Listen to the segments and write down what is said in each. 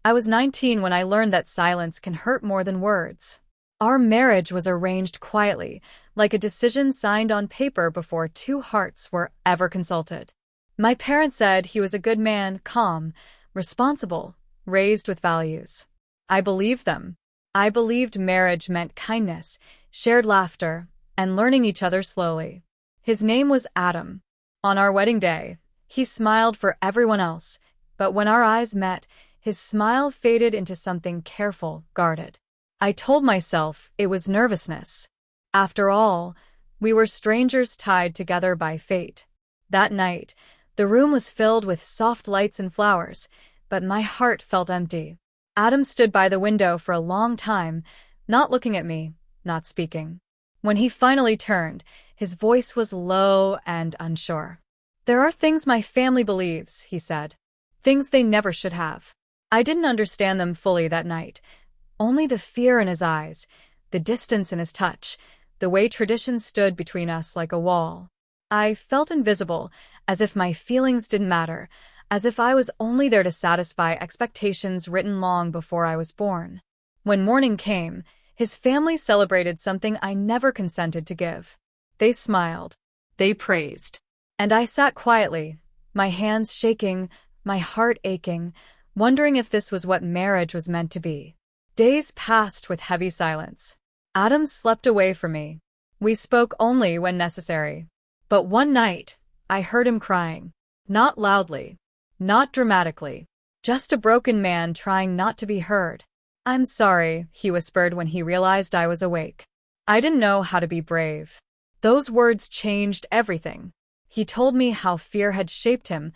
I was 19 when I learned that silence can hurt more than words. Our marriage was arranged quietly, like a decision signed on paper before two hearts were ever consulted. My parents said he was a good man, calm, responsible, raised with values. I believed them. I believed marriage meant kindness, shared laughter, and learning each other slowly. His name was Adam. On our wedding day, he smiled for everyone else, but when our eyes met, his smile faded into something careful, guarded. I told myself it was nervousness. After all, we were strangers tied together by fate. That night, the room was filled with soft lights and flowers, but my heart felt empty. Adam stood by the window for a long time, not looking at me, not speaking. When he finally turned, his voice was low and unsure. "There are things my family believes," he said. "Things they never should have." I didn't understand them fully that night. Only the fear in his eyes, the distance in his touch, the way tradition stood between us like a wall. I felt invisible, as if my feelings didn't matter, as if I was only there to satisfy expectations written long before I was born. When morning came, his family celebrated something I never consented to give. They smiled. They praised. And I sat quietly, my hands shaking, my heart aching, wondering if this was what marriage was meant to be. Days passed with heavy silence. Adam slept away from me. We spoke only when necessary. But one night, I heard him crying. Not loudly. Not dramatically. Just a broken man trying not to be heard. "I'm sorry," he whispered when he realized I was awake. I didn't know how to be brave. Those words changed everything. He told me how fear had shaped him,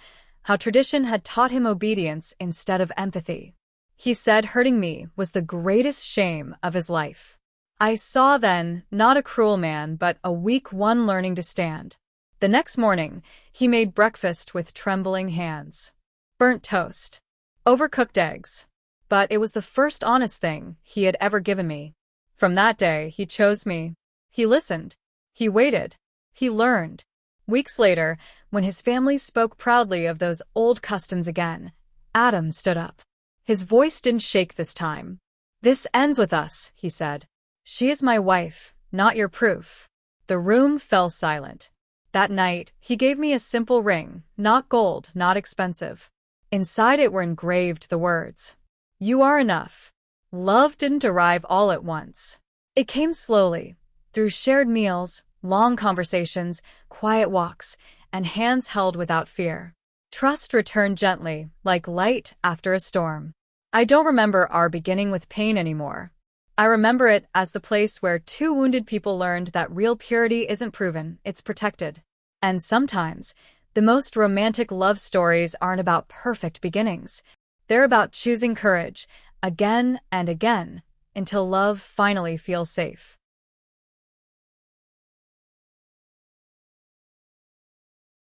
how tradition had taught him obedience instead of empathy. He said hurting me was the greatest shame of his life. I saw then not a cruel man, but a weak one learning to stand. The next morning, he made breakfast with trembling hands. Burnt toast. Overcooked eggs. But it was the first honest thing he had ever given me. From that day, he chose me. He listened. He waited. He learned. Weeks later, when his family spoke proudly of those old customs again, Adam stood up. His voice didn't shake this time. "This ends with us," he said. "She is my wife, not your proof." The room fell silent. That night, he gave me a simple ring, not gold, not expensive. Inside it were engraved the words, "You are enough." Love didn't arrive all at once. It came slowly, through shared meals, long conversations, quiet walks, and hands held without fear. Trust returned gently, like light after a storm. I don't remember our beginning with pain anymore. I remember it as the place where two wounded people learned that real purity isn't proven, it's protected. And sometimes, the most romantic love stories aren't about perfect beginnings. They're about choosing courage, again and again, until love finally feels safe.